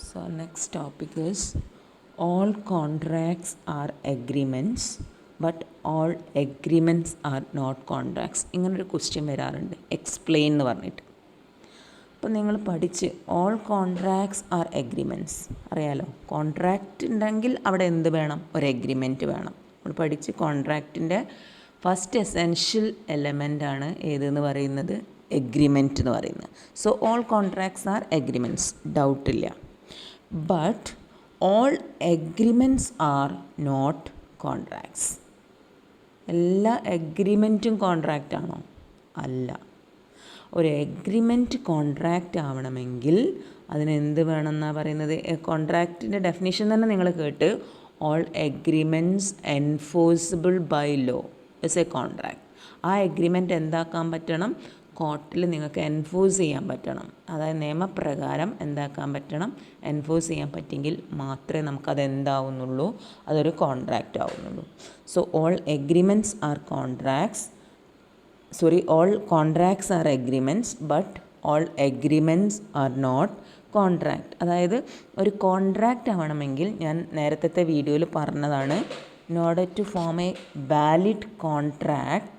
So next topic is all contracts are agreements but all agreements are not contracts. ഇങ്ങനൊരു question വരാറുണ്ട്, explain എന്ന് പറഞ്ഞിട്ട്. അപ്പോൾ നിങ്ങൾ പഠിച്ച് ഓൾ കോൺട്രാക്ട്സ് ആർ എഗ്രിമെൻറ്റ്സ് അറിയാലോ. കോൺട്രാക്റ്റ് ഉണ്ടെങ്കിൽ അവിടെ എന്ത് വേണം? ഒരു എഗ്രിമെൻറ്റ് വേണം. നമ്മൾ പഠിച്ച് കോൺട്രാക്റ്റിൻ്റെ ഫസ്റ്റ് എസെൻഷ്യൽ എലമെൻ്റാണ് ഏതെന്ന് പറയുന്നത്? എഗ്രിമെൻറ്റ് എന്ന് പറയുന്നത്. So all contracts are agreements, ഡൗട്ടില്ല. But all agreements are not contracts. എല്ലാ എഗ്രിമെൻറ്റും കോൺട്രാക്റ്റ് ആണോ? അല്ല. ഒരു എഗ്രിമെൻറ്റ് കോൺട്രാക്റ്റ് ആവണമെങ്കിൽ അതിനെന്ത് വേണമെന്നാണ് പറയുന്നത്? കോൺട്രാക്റ്റിൻ്റെ ഡെഫിനിഷൻ തന്നെ നിങ്ങൾ കേട്ട്, all agreements enforceable by law is a contract. ആ എഗ്രിമെൻറ്റ് എന്താക്കാൻ പറ്റണം? കോർട്ടിൽ നിങ്ങൾക്ക് എൻഫോഴ്സ് ചെയ്യാൻ പറ്റണം. അതായത് നിയമപ്രകാരം എന്താക്കാൻ പറ്റണം? എൻഫോഴ്സ് ചെയ്യാൻ പറ്റിയെങ്കിൽ മാത്രമേ നമുക്കത് എന്താവുന്നുള്ളൂ, അതൊരു കോൺട്രാക്റ്റ് ആവുന്നുള്ളൂ. So all agreements are contracts, all contracts are agreements but all agreements are not contract. അതായത് ഒരു കോൺട്രാക്റ്റ് ആവണമെങ്കിൽ ഞാൻ നേരത്തെ വീഡിയോയിൽ പറഞ്ഞതാണ്, in order to form a valid contract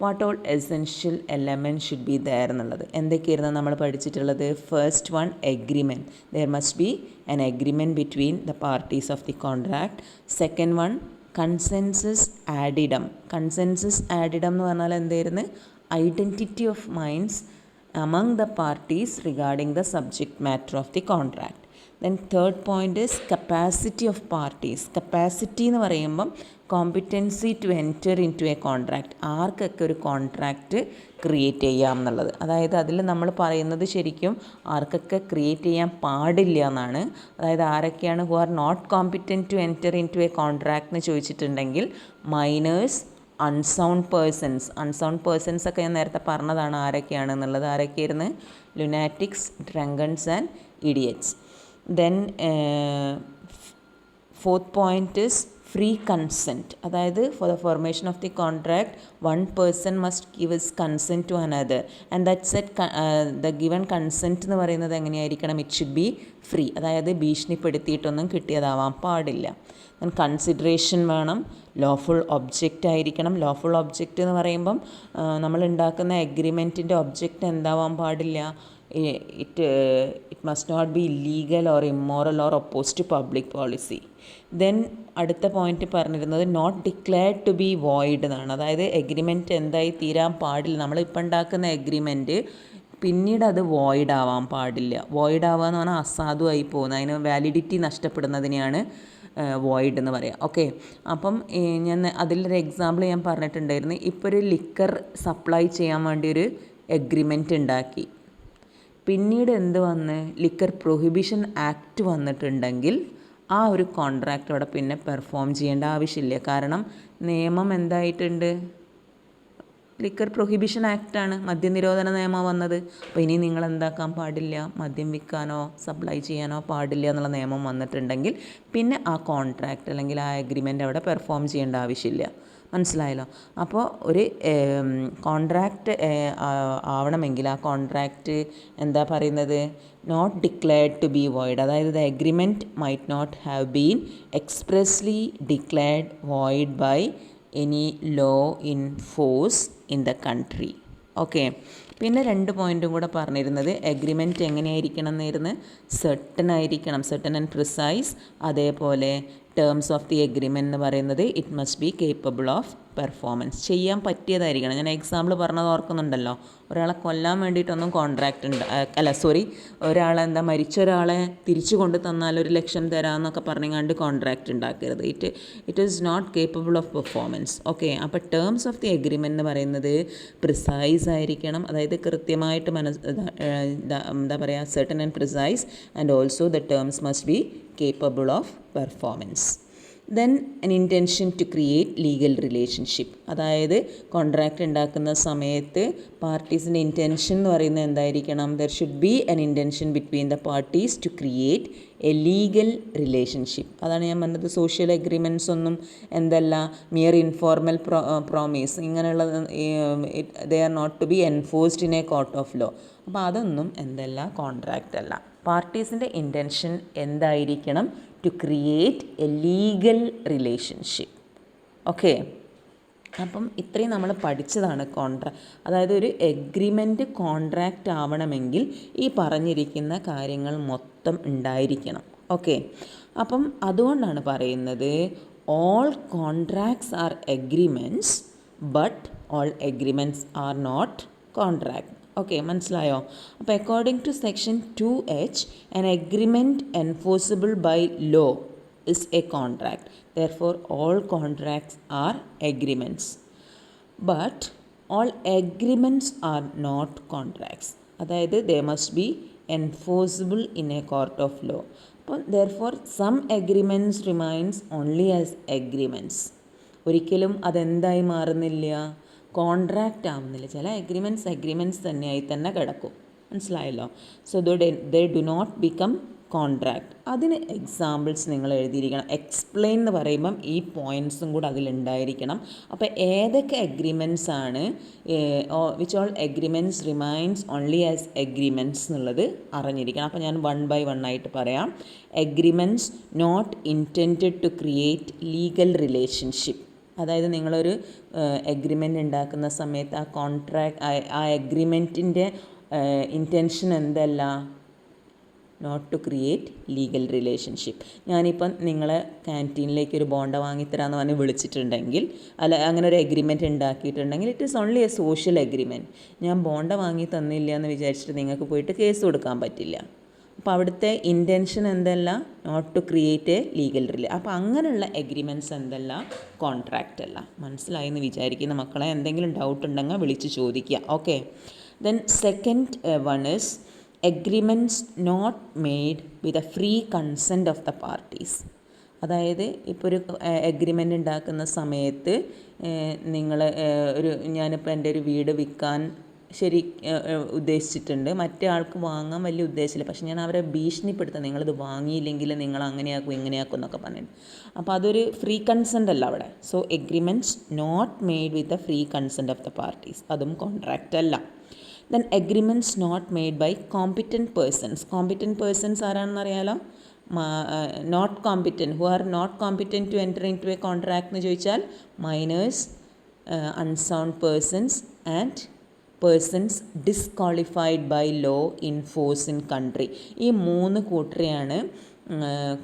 what all essential elements should be there എന്നുള്ളത്. എന്തൊക്കെയായിരുന്നു നമ്മൾ പഠിച്ചിട്ടുള്ളത്? First one, agreement. there must be an agreement between the parties of the contract. Second one, consensus ad idem. Consensus ad idem എന്ന് പറഞ്ഞാൽ എന്തായിരുന്നു? Identity of minds among the parties regarding the subject matter of the contract. Then third point is capacity of parties. Capacity എന്ന് പറയുമ്പം competency to enter in to a contract. ആർക്കൊക്കെ ഒരു contract create ചെയ്യാം എന്നുള്ളത്. അതായത് അതിൽ നമ്മൾ പറയുന്നത് ശരിക്കും ആർക്കൊക്കെ ക്രിയേറ്റ് ചെയ്യാൻ പാടില്ല എന്നാണ്. അതായത് ആരൊക്കെയാണ് who are not competent to enter in to a contract എന്ന് ചോദിച്ചിട്ടുണ്ടെങ്കിൽ മൈനേഴ്സ്, അൺസൗണ്ട് പേഴ്സൺസ് ഒക്കെ ഞാൻ നേരത്തെ പറഞ്ഞതാണ് ആരൊക്കെയാണെന്നുള്ളത്. ആരൊക്കെയായിരുന്നു? Lunatics, drunkens and idiots. Then fourth point is free consent. അതായത് for the formation of the contract one person must give his consent to another and that set the given consent എന്ന് പറയുന്നത് എങ്ങനെയായിരിക്കണം? It should be free. അതായത് ഭീഷണിപ്പെടുത്തിയിട്ടൊന്നും കിട്ടിയതാവാൻ പാടില്ല. Then consideration വേണം. Lawful object ആയിരിക്കണം. ലോഫുൾ ഒബ്ജക്റ്റ് എന്ന് പറയുമ്പം നമ്മൾ ഉണ്ടാക്കുന്ന എഗ്രിമെൻറ്റിൻ്റെ ഒബ്ജക്റ്റ് എന്താവാൻ പാടില്ല? It must not be illegal or immoral or oppose to public policy. Then അടുത്ത പോയിന്റ് പറഞ്ഞിരുന്നത് not declared to be void എന്നാണ്. അതായത് എഗ്രിമെൻറ്റ് എന്തായി തീരാൻ പാടില്ല. നമ്മളിപ്പോൾ ഉണ്ടാക്കുന്ന എഗ്രിമെൻറ്റ് പിന്നീട് അത് വോയിഡ് ആവാൻ പാടില്ല. വോയിഡ് ആവുക എന്ന് പറഞ്ഞാൽ അസാധുവായി പോകുന്നത്, അതിന് വാലിഡിറ്റി നഷ്ടപ്പെടുന്നതിനെയാണ് വോയിഡ് എന്ന് പറയാം. ഓക്കെ, അപ്പം ഞാൻ അതിലൊരു എക്സാമ്പിൾ ഞാൻ പറഞ്ഞിട്ടുണ്ടായിരുന്നു. ഇപ്പോൾ ഒരു ലിക്കർ സപ്ലൈ ചെയ്യാൻ വേണ്ടി ഒരു എഗ്രിമെൻറ്റ് ഉണ്ടാക്കി, പിന്നീട് എന്ത് വന്ന് ലിക്കർ പ്രൊഹിബിഷൻ ആക്ട് വന്നിട്ടുണ്ടെങ്കിൽ ആ ഒരു കോൺട്രാക്റ്റ് അവിടെ പിന്നെ പെർഫോം ചെയ്യേണ്ട ആവശ്യമില്ല. കാരണം നിയമം എന്തായിട്ടുണ്ട്? ലിക്കർ പ്രൊഹിബിഷൻ ആക്റ്റാണ്, മദ്യനിരോധന നിയമം വന്നത്. അപ്പോൾ ഇനി നിങ്ങൾ എന്താക്കാൻ പാടില്ല? മദ്യം വിൽക്കാനോ സപ്ലൈ ചെയ്യാനോ പാടില്ല എന്നുള്ള നിയമം വന്നിട്ടുണ്ടെങ്കിൽ പിന്നെ ആ കോൺട്രാക്റ്റ് അല്ലെങ്കിൽ ആ എഗ്രിമെൻ്റ് അവിടെ പെർഫോം ചെയ്യേണ്ട ആവശ്യമില്ല. മനസ്സിലായല്ലോ? അപ്പോൾ ഒരു കോൺട്രാക്റ്റ് ആവണമെങ്കിൽ ആ കോൺട്രാക്റ്റ് എന്താ പറയുന്നത്? Not declared to be void. അതായത് the agreement might not have been expressly declared void by any law in force in the country. Okay, പിന്നെ രണ്ട് പോയിൻറ്റും കൂടെ പറഞ്ഞിരുന്നത് എഗ്രിമെൻറ്റ് എങ്ങനെയായിരിക്കണം എന്നായിരുന്നു? സെർട്ടൻ ആയിരിക്കണം, സെർട്ടൻ ആൻഡ് പ്രിസൈസ്. അതേപോലെ ടേംസ് ഓഫ് ദി എഗ്രിമെൻറ്റ് എന്ന് പറയുന്നത് it must be capable of performance. ചെയ്യാൻ പറ്റിയതായിരിക്കണം. ഞാൻ എക്സാമ്പിൾ പറഞ്ഞത് ഓർക്കുന്നുണ്ടല്ലോ, ഒരാളെ കൊല്ലാൻ വേണ്ടിയിട്ടൊന്നും കോൺട്രാക്റ്റ് മരിച്ച ഒരാളെ തിരിച്ചു കൊണ്ട് തന്നാൽ 1,00,000 തരാമെന്നൊക്കെ പറഞ്ഞുകൊണ്ട് കോൺട്രാക്റ്റ് ഉണ്ടാക്കരുത്. It is not capable of performance. Okay, അപ്പോൾ ടേംസ് ഓഫ് ദി എഗ്രിമെൻറ്റ് എന്ന് പറയുന്നത് പ്രിസൈസ് ആയിരിക്കണം. അതായത് കൃത്യമായിട്ട് എന്താ പറയുക, certain and precise, and also the terms must be capable of performance. Then an intention to create legal relationship. അതായത് contract ഉണ്ടാക്കുന്ന സമയത്ത് പാർട്ടീസിൻ്റെ ഇൻറ്റൻഷൻ എന്ന് പറയുന്നത് എന്തായിരിക്കണം? There should be an intention between the parties to create a legal relationship. അതാണ് ഞാൻ പറഞ്ഞത്. സോഷ്യൽ എഗ്രിമെൻറ്റ്സ് ഒന്നും എന്തല്ല, മിയർ ഇൻഫോർമൽ പ്രോമിസ്, ഇങ്ങനെയുള്ള they are not to be enforced in a court of law. അപ്പോൾ അതൊന്നും എന്തല്ല, കോൺട്രാക്റ്റ് അല്ല. പാർട്ടീസിൻ്റെ ഇൻറ്റൻഷൻ എന്തായിരിക്കണം? To create a legal relationship. Okay, അപ്പം ഇത്രയും നമ്മൾ പഠിച്ചതാണ് അതായത് ഒരു എഗ്രിമെൻറ്റ് കോൺട്രാക്റ്റ് ആവണമെങ്കിൽ ഈ പറഞ്ഞിരിക്കുന്ന കാര്യങ്ങൾ മൊത്തം ഉണ്ടായിരിക്കണം. ഓക്കെ, അപ്പം അതുകൊണ്ടാണ് പറയുന്നത് all contracts are agreements but all agreements are not contract. Okay, മനസ്സിലായോ? അപ്പോൾ according to section 2H, an agreement enforceable by law is a contract. Therefore, all contracts are agreements. But all agreements are not contracts. അതായത് they must be enforceable in a court of law. അപ്പോൾ therefore some agreements remains only as agreements. ഒരിക്കലും അതെന്തായി മാറുന്നില്ല? Contract ആവുന്നില്ല. ചില agreements തന്നെയായി തന്നെ കിടക്കും. മനസ്സിലായല്ലോ? So they do not become contract. അതിന് എക്സാമ്പിൾസ് നിങ്ങൾ എഴുതിയിരിക്കണം. എക്സ്പ്ലെയിൻ എന്ന് പറയുമ്പം ഈ പോയിൻറ്റ്സും കൂടെ അതിലുണ്ടായിരിക്കണം. അപ്പോൾ ഏതൊക്കെ എഗ്രിമെൻറ്റ്സ് ആണ്, which all agreements remains only as agreements എന്നുള്ളത് അറിഞ്ഞിരിക്കണം. അപ്പോൾ ഞാൻ 1 by 1 ആയിട്ട് പറയാം. Agreements not intended to create legal relationship. അതായത് നിങ്ങളൊരു എഗ്രിമെൻ്റ് ഉണ്ടാക്കുന്ന സമയത്ത് ആ എഗ്രിമെൻറ്റിൻ്റെ ഇൻറ്റൻഷൻ എന്തല്ല? Not to create legal relationship. ഞാനിപ്പം നിങ്ങളെ ക്യാൻറ്റീനിലേക്ക് ഒരു ബോണ്ട വാങ്ങിത്തരാമെന്ന് പറഞ്ഞ് വിളിച്ചിട്ടുണ്ടെങ്കിൽ, അങ്ങനെ ഒരു എഗ്രിമെൻറ്റ് ഉണ്ടാക്കിയിട്ടുണ്ടെങ്കിൽ it is only a social agreement. ഞാൻ ബോണ്ട വാങ്ങി തന്നില്ല എന്ന് വിചാരിച്ചിട്ട് നിങ്ങൾക്ക് പോയിട്ട് കേസ് കൊടുക്കാൻ പറ്റില്ല. അപ്പോൾ അവിടുത്തെ ഇൻറ്റൻഷൻ എന്തല്ല? Not to create a legal അപ്പോൾ അങ്ങനെയുള്ള എഗ്രിമെൻറ്റ്സ് എന്തല്ല? കോൺട്രാക്റ്റ് അല്ല. മനസ്സിലായി എന്ന് വിചാരിക്കുന്ന മക്കളെ, എന്തെങ്കിലും ഡൗട്ട് ഉണ്ടെങ്കിൽ വിളിച്ച് ചോദിക്കുക. Okay, then second one is agreements not made with a free consent of the parties. അതായത് ഇപ്പോൾ ഒരു എഗ്രിമെൻ്റ് ഉണ്ടാക്കുന്ന സമയത്ത് ഞാനിപ്പോൾ എൻ്റെ ഒരു വീട് വിൽക്കാൻ ഉദ്ദേശിച്ചിട്ടുണ്ട്. മറ്റേ ആൾക്ക് വാങ്ങാൻ വലിയ ഉദ്ദേശമില്ല, പക്ഷെ ഞാൻ അവരെ ഭീഷണിപ്പെടുത്താം, നിങ്ങളിത് വാങ്ങിയില്ലെങ്കിൽ നിങ്ങൾ അങ്ങനെയാക്കും ഇങ്ങനെയാക്കും എന്നൊക്കെ പറഞ്ഞിട്ട്. അപ്പോൾ അതൊരു ഫ്രീ കൺസെൻ്റ് അല്ല അവിടെ. So agreements not made with a free consent of the parties, അതും കോൺട്രാക്റ്റ് അല്ല. Then agreements not made by competent persons. Competent persons ആരാണെന്ന് അറിയാലോ? Not competent, who are not competent to enter in to a contract എന്ന് ചോദിച്ചാൽ minors, unsound persons and persons disqualified by law in force in country. ഈ 3 കൂട്ടരെയാണ്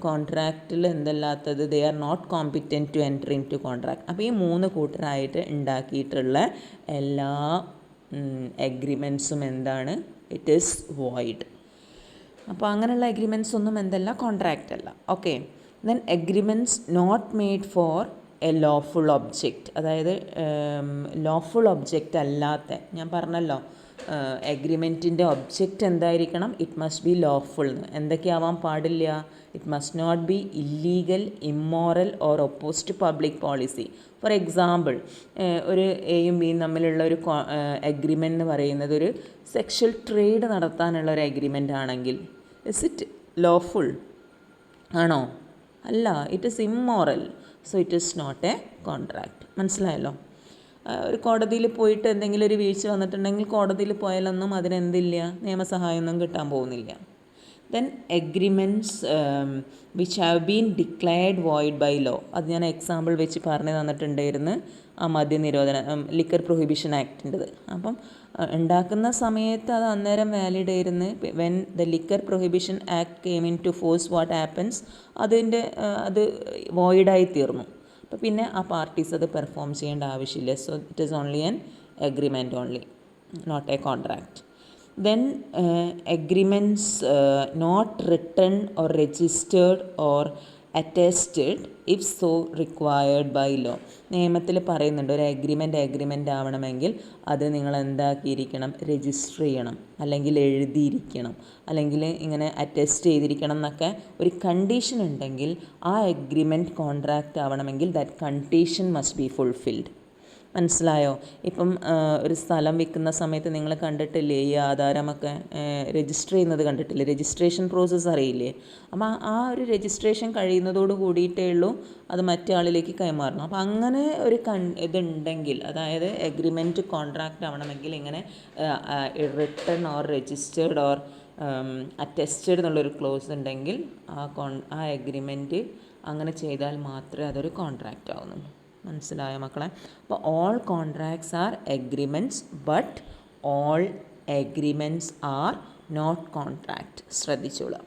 കോൺട്രാക്റ്റിൽ എന്തല്ലാത്തത്? They are not competent to enter into contract. അപ്പോൾ ഈ 3 കൂട്ടരായിട്ട് ഉണ്ടാക്കിയിട്ടുള്ള എല്ലാ എഗ്രിമെൻറ്റ്സും എന്താണ്? It is void. അപ്പോൾ അങ്ങനെയുള്ള എഗ്രിമെൻറ്റ്സ് ഒന്നും എന്തല്ല? കോൺട്രാക്റ്റ് അല്ല. Okay, then agreements not made for a lawful object. അതായത് ലോഫുൾ ഒബ്ജക്റ്റ് അല്ലാത്ത, ഞാൻ പറഞ്ഞല്ലോ എഗ്രിമെൻറ്റിൻ്റെ ഒബ്ജക്റ്റ് എന്തായിരിക്കണം? It must be lawful. എന്തൊക്കെയാവാൻ പാടില്ല? It must not be illegal, immoral or oppose to public policy. For example, ഒരു എയും ബിയും തമ്മിലുള്ള ഒരു എഗ്രിമെൻ്റ് എന്ന് പറയുന്നത് ഒരു സെക്ഷൽ ട്രേഡ് നടത്താനുള്ള ഒരു എഗ്രിമെൻ്റ് ആണെങ്കിൽ ഇസ് ഇറ്റ് ലോഫുൾ ആണോ? അല്ല, it is immoral. So it is not a contract. മനസ്സിലായല്ലോ? ഒരു കോടതിയിൽ പോയിട്ട് എന്തെങ്കിലും ഒരു വീഴ്ച വന്നിട്ടുണ്ടെങ്കിൽ കോടതിയിൽ പോയാലൊന്നും അതിനെന്തില്ല? നിയമസഹായമൊന്നും കിട്ടാൻ പോകുന്നില്ല. Then agreements which have been declared void by law. അത് ഞാൻ എക്സാമ്പിൾ വെച്ച് പറഞ്ഞു തന്നിട്ടുണ്ടായിരുന്നു, ആ മദ്യനിരോധന ലിക്കർ പ്രൊഹിബിഷൻ ആക്ടിൻ്റെത്. അപ്പം ഉണ്ടാക്കുന്ന സമയത്ത് അത് അന്നേരം വാലിഡ് ആയിരുന്നു. When the liquor prohibition act came in to force, what happens? അത് വോയിഡായി തീർന്നു. അപ്പോൾ പിന്നെ ആ പാർട്ടീസ് അത് പെർഫോം ചെയ്യേണ്ട ആവശ്യമില്ല. So it is only an agreement only, not a contract. Then agreements not written or registered or attested if so required by law. നിയമത്തിൽ പറയുന്നുണ്ട് ഒരു എഗ്രിമെൻ്റ് ആവണമെങ്കിൽ അത് നിങ്ങൾ എന്താക്കിയിരിക്കണം? രജിസ്റ്റർ ചെയ്യണം, അല്ലെങ്കിൽ എഴുതിയിരിക്കണം, അല്ലെങ്കിൽ ഇങ്ങനെ അറ്റസ്റ്റ് ചെയ്തിരിക്കണം എന്നൊക്കെ ഒരു കണ്ടീഷൻ ഉണ്ടെങ്കിൽ ആ എഗ്രിമെൻറ്റ് കോൺട്രാക്റ്റ് ആവണമെങ്കിൽ that condition must be fulfilled. മനസ്സിലായോ? ഇപ്പം ഒരു സ്ഥലം വിൽക്കുന്ന സമയത്ത് നിങ്ങൾ കണ്ടിട്ടില്ലേ ഈ ആധാരമൊക്കെ രജിസ്റ്റർ ചെയ്യുന്നത് കണ്ടിട്ടില്ലേ? രജിസ്ട്രേഷൻ പ്രോസസ്സ് അറിയില്ലേ? അപ്പോൾ ആ ഒരു രജിസ്ട്രേഷൻ കഴിയുന്നതോട് കൂടിയിട്ടേ ഉള്ളൂ അത് മറ്റേ ആളിലേക്ക് കൈമാറണം. അപ്പോൾ അങ്ങനെ ഒരു ഇതുണ്ടെങ്കിൽ, അതായത് എഗ്രിമെൻറ്റ് കോൺട്രാക്റ്റ് ആവണമെങ്കിൽ ഇങ്ങനെ written or registered or attested എന്നുള്ളൊരു ക്ലോസ് ഉണ്ടെങ്കിൽ ആ എഗ്രിമെൻറ്റ് അങ്ങനെ ചെയ്താൽ മാത്രമേ അതൊരു കോൺട്രാക്റ്റ് ആവുന്നുള്ളൂ. മനസ്സിലായോ മക്കളെ? അപ്പോൾ all contracts are agreements but all agreements are not contract. ശ്രദ്ധിച്ചോളാം.